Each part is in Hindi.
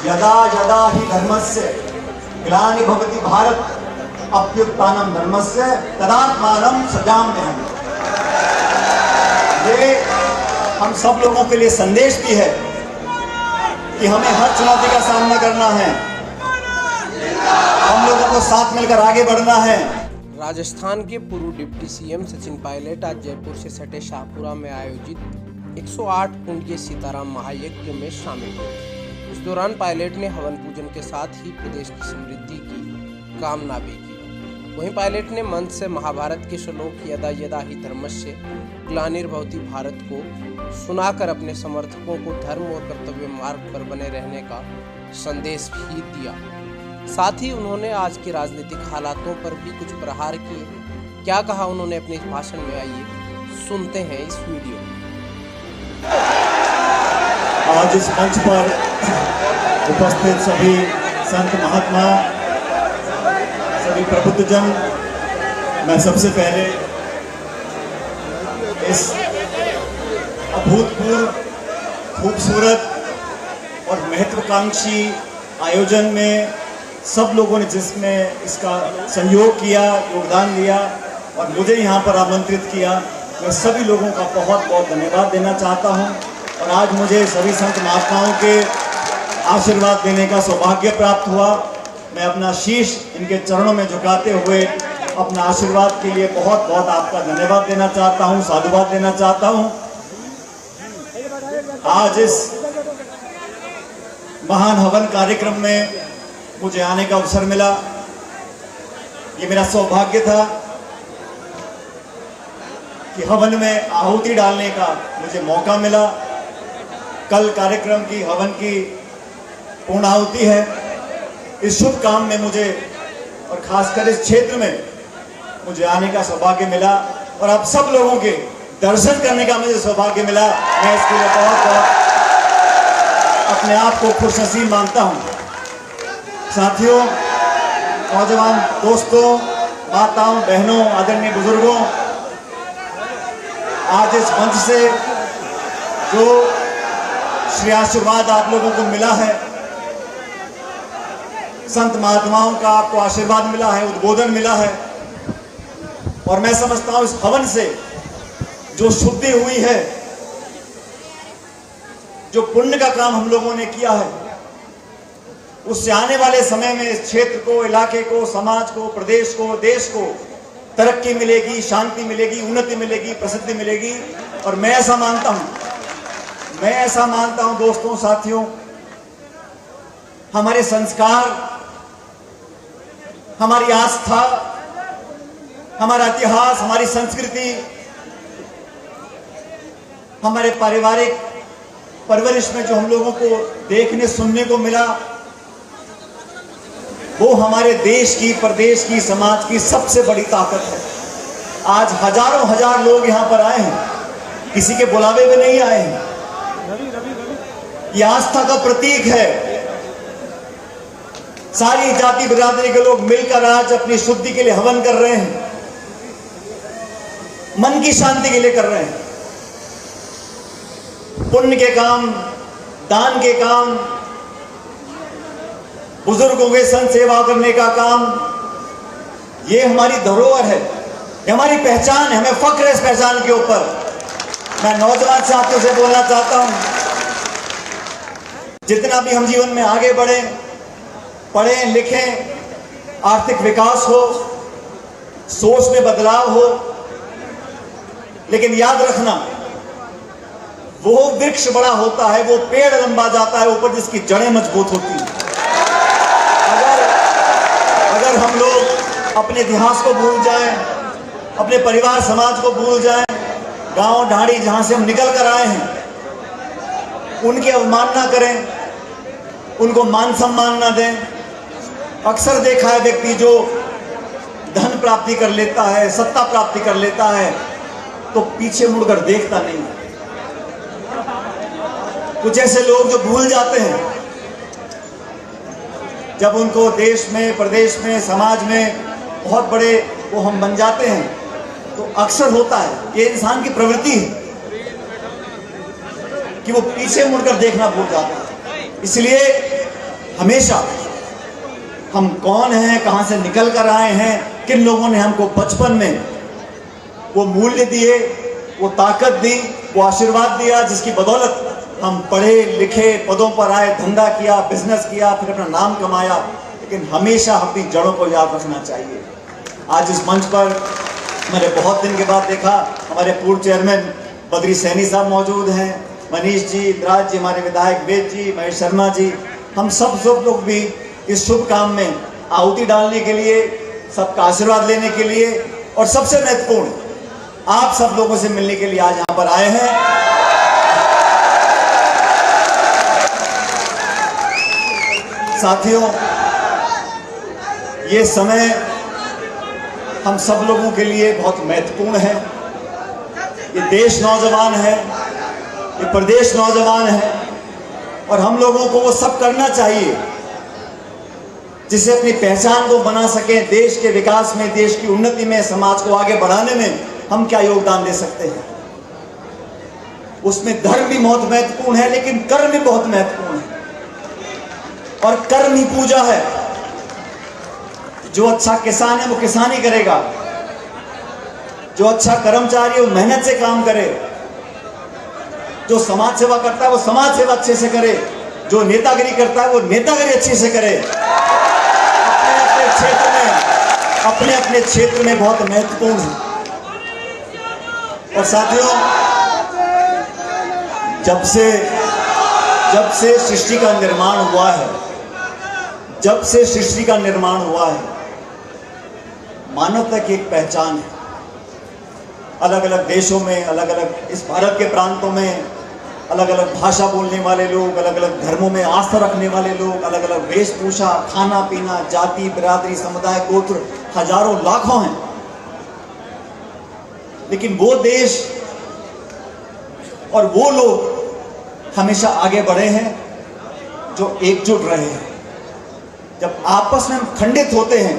यदा यदा हि धर्मस्य ग्लानि भवति भारत अभ्युत्थानं धर्मस्य तदात्मानं सृजाम्यहम्। ये हम सब लोगों के लिए संदेश भी है कि हमें हर चुनौती का सामना करना है, हम लोगों को साथ मिलकर आगे बढ़ना है। राजस्थान के पूर्व डिप्टी सीएम सचिन पायलट आज जयपुर से सटे शाहपुरा में आयोजित 108 कुंड सीताराम महायज्ञ में शामिल हुए। इस दौरान पायलट ने हवन पूजन के साथ ही प्रदेश की समृद्धि की कामना भी की। वहीं पायलट ने मंच से महाभारत के श्लोक यदा यदा हि धर्मस्य ग्लानिर्भवति भारत को सुनाकर अपने समर्थकों को धर्म और कर्तव्य मार्ग पर बने रहने का संदेश भी दिया। साथ ही उन्होंने आज के राजनीतिक हालातों पर भी कुछ प्रहार किए। क्या कहा उन्होंने अपने इस भाषण में, आइए सुनते हैं इस वीडियो। आज इस मंच पर उपस्थित सभी संत महात्मा, सभी प्रबुद्धजन, मैं सबसे पहले इस अभूतपूर्व खूबसूरत और महत्वाकांक्षी आयोजन में सब लोगों ने जिसमें इसका सहयोग किया, योगदान दिया और मुझे यहाँ पर आमंत्रित किया, मैं सभी लोगों का बहुत बहुत धन्यवाद देना चाहता हूँ। और आज मुझे सभी संत महात्माओं के आशीर्वाद देने का सौभाग्य प्राप्त हुआ। मैं अपना शीश इनके चरणों में झुकाते हुए अपना आशीर्वाद के लिए बहुत बहुत आपका धन्यवाद देना चाहता हूँ, साधुवाद देना चाहता हूँ। आज इस महान हवन कार्यक्रम में मुझे आने का अवसर मिला। ये मेरा सौभाग्य था कि हवन में आहुति डालने का मुझे मौका मिला। कल कार्यक्रम की हवन की पूर्णाहुति है। इस शुभ काम में मुझे और खासकर इस क्षेत्र में मुझे आने का सौभाग्य मिला और आप सब लोगों के दर्शन करने का मुझे सौभाग्य मिला। मैं इसके लिए बहुत बहुत अपने आप को खुशनसीब मानता हूँ। साथियों, नौजवान दोस्तों, माताओं, बहनों, आदरणीय बुजुर्गों, आज इस मंच से जो श्री आशीर्वाद आप लोगों को मिला है, संत महात्माओं का आपको आशीर्वाद मिला है, उद्बोधन मिला है, और मैं समझता हूं इस हवन से जो शुद्धि हुई है, जो पुण्य का काम हम लोगों ने किया है, उससे आने वाले समय में इस क्षेत्र को, इलाके को, समाज को, प्रदेश को, देश को तरक्की मिलेगी, शांति मिलेगी, उन्नति मिलेगी, प्रसिद्धि मिलेगी। और मैं ऐसा मानता हूं दोस्तों, साथियों, हमारे संस्कार, हमारी आस्था, हमारा इतिहास, हमारी संस्कृति, हमारे पारिवारिक परवरिश में जो हम लोगों को देखने सुनने को मिला, वो हमारे देश की, प्रदेश की, समाज की सबसे बड़ी ताकत है। आज हजारों हजार लोग यहाँ पर आए हैं, किसी के बुलावे में नहीं आए हैं। ये आस्था का प्रतीक है। सारी जाति बिरादरी के लोग मिलकर आज अपनी शुद्धि के लिए हवन कर रहे हैं, मन की शांति के लिए कर रहे हैं। पुण्य के काम, दान के काम, बुजुर्गों के संग सेवा करने का काम, ये हमारी धरोहर है, ये हमारी पहचान है। हमें फक्र है इस पहचान के ऊपर। मैं नौजवान साथियों से बोलना चाहता हूं, जितना भी हम जीवन में आगे बढ़े, पढ़ें, लिखें, आर्थिक विकास हो, सोच में बदलाव हो, लेकिन याद रखना, वो वृक्ष बड़ा होता है, वो पेड़ लंबा जाता है ऊपर जिसकी जड़ें मजबूत होती हैं। अगर हम लोग अपने इतिहास को भूल जाएं, अपने परिवार समाज को भूल जाएं, गांव ढाड़ी जहां से हम निकल कर आए हैं, उनकी अवमानना करें, उनको मान सम्मान ना दें। अक्सर देखा है व्यक्ति जो धन प्राप्ति कर लेता है, सत्ता प्राप्ति कर लेता है, तो पीछे मुड़कर देखता नहीं। कुछ ऐसे लोग जो भूल जाते हैं, जब उनको देश में, प्रदेश में, समाज में बहुत बड़े वो हम बन जाते हैं, तो अक्सर होता है, ये इंसान की प्रवृत्ति है कि वो पीछे मुड़कर देखना भूल जाता है। इसलिए हमेशा हम कौन हैं, कहां से निकल कर आए हैं, किन लोगों ने हमको बचपन में वो मूल्य दिए, वो ताकत दी, वो आशीर्वाद दिया, जिसकी बदौलत हम पढ़े लिखे, पदों पर आए, धंधा किया, बिजनेस किया, फिर अपना नाम कमाया। लेकिन हमेशा अपनी जड़ों को याद रखना चाहिए। आज इस मंच पर मैंने बहुत दिन के बाद देखा, हमारे पूर्व चेयरमैन बद्री सैनी साहब मौजूद हैं, मनीष जी, इंद्राज जी, हमारे विधायक वेद जी, महेश शर्मा जी, हम सब लोग भी इस शुभ काम में आहुति डालने के लिए, सबका आशीर्वाद लेने के लिए, और सबसे महत्वपूर्ण आप सब लोगों से मिलने के लिए आज यहां पर आए हैं। साथियों, ये समय हम सब लोगों के लिए बहुत महत्वपूर्ण है। ये देश नौजवान है, ये प्रदेश नौजवान है, और हम लोगों को वो सब करना चाहिए जिससे अपनी पहचान को बना सकें। देश के विकास में, देश की उन्नति में, समाज को आगे बढ़ाने में हम क्या योगदान दे सकते हैं। उसमें धर्म भी बहुत महत्वपूर्ण है, लेकिन कर्म भी बहुत महत्वपूर्ण है, और कर्म ही पूजा है। जो अच्छा किसान है वो किसानी करेगा, जो अच्छा कर्मचारी है वो मेहनत से काम करे, जो समाज सेवा करता है वो समाज सेवा अच्छे से करे, जो नेतागिरी करता है वो नेतागिरी अच्छे से करे। अपने अपने क्षेत्र में बहुत महत्वपूर्ण है। और साथियों, जब से सृष्टि का निर्माण हुआ है, जब से सृष्टि का निर्माण हुआ है, मानवता की एक पहचान है। अलग अलग देशों में, अलग अलग इस भारत के प्रांतों में अलग अलग भाषा बोलने वाले लोग, अलग अलग धर्मों में आस्था रखने वाले लोग, अलग अलग वेशभूषा, खाना पीना, जाति, बिरादरी, समुदाय, गोत्र हजारों लाखों हैं। लेकिन वो देश और वो लोग हमेशा आगे बढ़े हैं जो एकजुट रहे हैं। जब आपस में हम खंडित होते हैं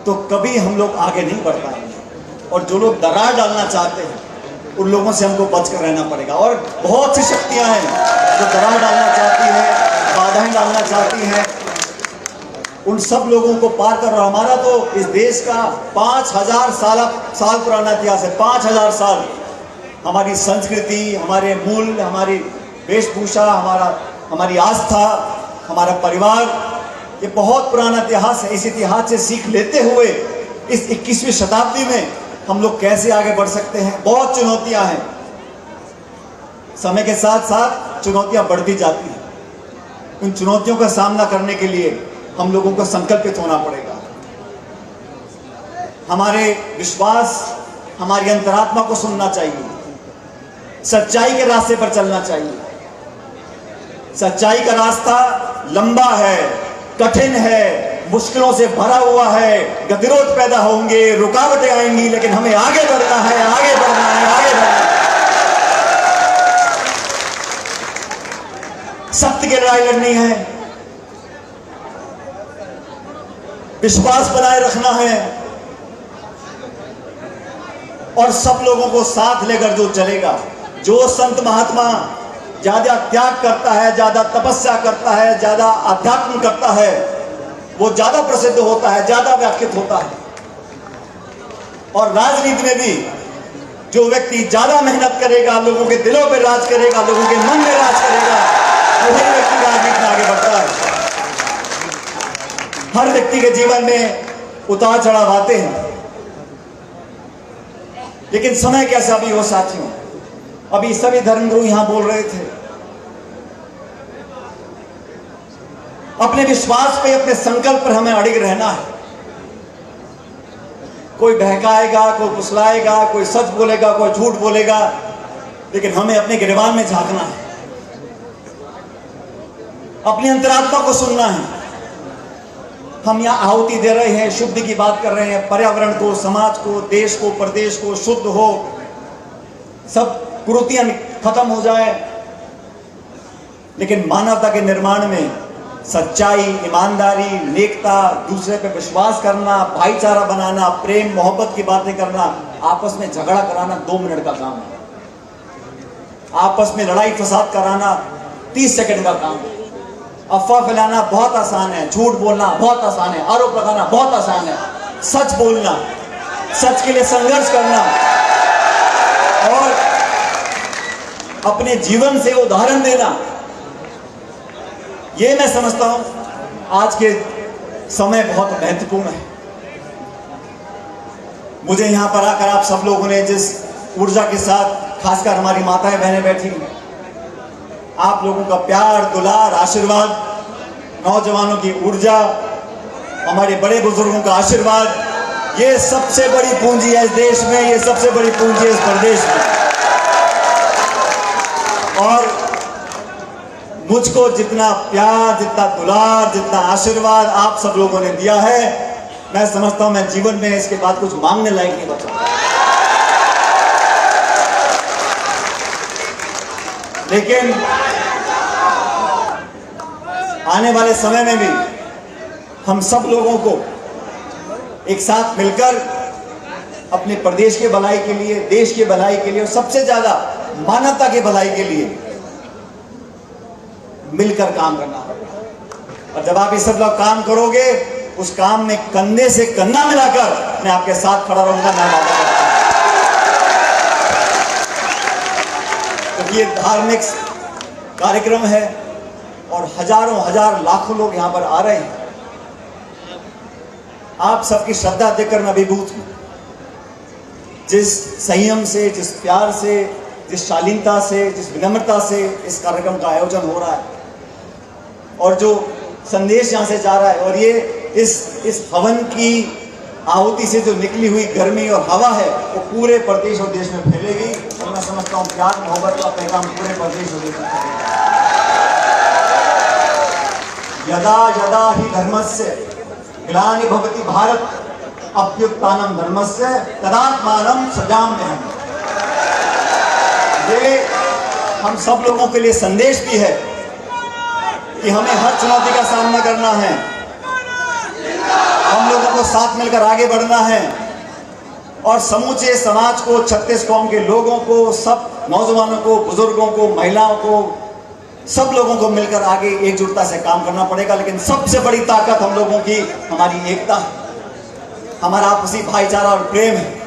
तो कभी हम लोग आगे नहीं बढ़ पाएंगे, और जो लोग दरार डालना चाहते हैं उन लोगों से हमको बचकर रहना पड़ेगा। और बहुत सी शक्तियां हैं जो दरार डालना चाहती हैं, बाधाएं डालना चाहती हैं, उन सब लोगों को पार कर रहा। हमारा तो इस देश का 5000 साल पुराना इतिहास है। 5000 साल हमारी संस्कृति, हमारे मूल्य, हमारी वेशभूषा, हमारी आस्था, हमारा परिवार, ये बहुत पुराना इतिहास है। इस इतिहास से सीख लेते हुए इस 21वीं शताब्दी में हम लोग कैसे आगे बढ़ सकते हैं। बहुत चुनौतियां हैं, समय के साथ साथ चुनौतियां बढ़ती जाती हैं। उन चुनौतियों का सामना करने के लिए हम लोगों को संकल्पित होना पड़ेगा। हमारे विश्वास, हमारी अंतरात्मा को सुनना चाहिए, सच्चाई के रास्ते पर चलना चाहिए। सच्चाई का रास्ता लंबा है, कठिन है, मुश्किलों से भरा हुआ है, गतिरोध पैदा होंगे, रुकावटें आएंगी, लेकिन हमें आगे बढ़ना है, आगे बढ़ना है, आगे बढ़ना है। सत्य की लड़ाई लड़नी है, विश्वास बनाए रखना है, और सब लोगों को साथ लेकर जो चलेगा। जो संत महात्मा ज्यादा त्याग करता है, ज्यादा तपस्या करता है, ज्यादा अध्यात्म करता है, वो ज्यादा प्रसिद्ध होता है, ज्यादा व्याख्यात होता है। और राजनीति में भी जो व्यक्ति ज्यादा मेहनत करेगा, लोगों के दिलों पर राज करेगा, लोगों के मन में राज करेगा, वही व्यक्ति राजनीति में आगे बढ़ता है। हर व्यक्ति के जीवन में उतार चढ़ाव आते हैं, लेकिन समय कैसा भी हो साथियों, अभी सभी धर्मगुरु यहां बोल रहे थे, अपने विश्वास पे, अपने संकल्प पर हमें अड़िग रहना है। कोई बहकाएगा, कोई फुसलाएगा, कोई सच बोलेगा, कोई झूठ बोलेगा, लेकिन हमें अपने गिरबान में झांकना है, अपनी अंतरात्मा को सुनना है। हम यहाँ आहुति दे रहे हैं, शुद्ध की बात कर रहे हैं, पर्यावरण को, समाज को, देश को, प्रदेश को शुद्ध हो, सब कुरीतियां खत्म हो जाए, लेकिन मानवता के निर्माण में सच्चाई, ईमानदारी, नेकता, दूसरे पे विश्वास करना, भाईचारा बनाना, प्रेम मोहब्बत की बातें करना, आपस में झगड़ा कराना 2 मिनट का काम है। आपस में लड़ाई फसाद कराना 30 सेकंड का काम है। अफवाह फैलाना बहुत आसान है, झूठ बोलना बहुत आसान है, आरोप लगाना बहुत आसान है। सच बोलना, सच के लिए संघर्ष करना और अपने जीवन से उदाहरण देना, ये मैं समझता हूं आज के समय बहुत महत्वपूर्ण है। मुझे यहां पर आकर आप सब लोगों ने जिस ऊर्जा के साथ, खासकर हमारी माताएं बहनें बैठी, आप लोगों का प्यार, दुलार, आशीर्वाद, नौजवानों की ऊर्जा, हमारे बड़े बुजुर्गों का आशीर्वाद, ये सबसे बड़ी पूंजी है इस देश में, ये सबसे बड़ी पूंजी है इस प्रदेश में। और मुझको जितना प्यार, जितना दुलार, जितना आशीर्वाद आप सब लोगों ने दिया है, मैं समझता हूं मैं जीवन में इसके बाद कुछ मांगने लायक नहीं बचा। लेकिन आने वाले समय में भी हम सब लोगों को एक साथ मिलकर अपने प्रदेश के भलाई के लिए, देश के भलाई के लिए और सबसे ज्यादा मानवता के भलाई के लिए मिलकर काम करना होगा। और जब आप ये सब लोग काम करोगे, उस काम में कंधे से कंधा मिलाकर मैं आपके साथ खड़ा रहूंगा। मैं वादा करता हूं, क्योंकि ये धार्मिक कार्यक्रम है और हजारों हजार लाखों लोग यहां पर आ रहे हैं। आप सबकी श्रद्धा देखकर मैं अभिभूत हूं। जिस संयम से, जिस प्यार से, जिस शालीनता से, जिस विनम्रता से इस कार्यक्रम का आयोजन हो रहा है और जो संदेश यहां से जा रहा है, और ये इस हवन की आहुति से जो निकली हुई गर्मी और हवा है वो पूरे प्रदेश और देश में फैलेगी। और मैं समझता हूं प्यार, मोहब्बत का पैगाम पूरे प्रदेश और देश में फैलेगा। यदा यदा ही धर्मस्य ग्लानि भवति भारत अभ्युत्थानम धर्मस्य तदात्मानं सृजाम्यहम्। ये हम सब लोगों के लिए संदेश भी है कि हमें हर चुनौती का सामना करना है, हम लोगों को साथ मिलकर आगे बढ़ना है और समूचे समाज को, 36 कौम के लोगों को, सब नौजवानों को, बुजुर्गों को, महिलाओं को, सब लोगों को मिलकर आगे एकजुटता से काम करना पड़ेगा। लेकिन सबसे बड़ी ताकत हम लोगों की हमारी एकता है, हमारा आपसी भाईचारा और प्रेम है।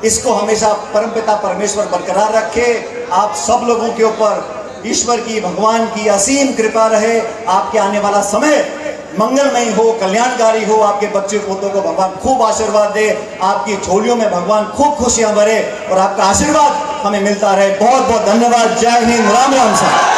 इसको हमेशा परमपिता परमेश्वर बरकरार रखे। आप सब लोगों के ऊपर ईश्वर की, भगवान की असीम कृपा रहे। आपके आने वाला समय मंगलमय हो, कल्याणकारी हो। आपके बच्चे पोतों को भगवान खूब आशीर्वाद दे, आपकी झोलियों में भगवान खूब खुशियां भरे और आपका आशीर्वाद हमें मिलता रहे। बहुत बहुत धन्यवाद। जय हिंद, राम राम साहब।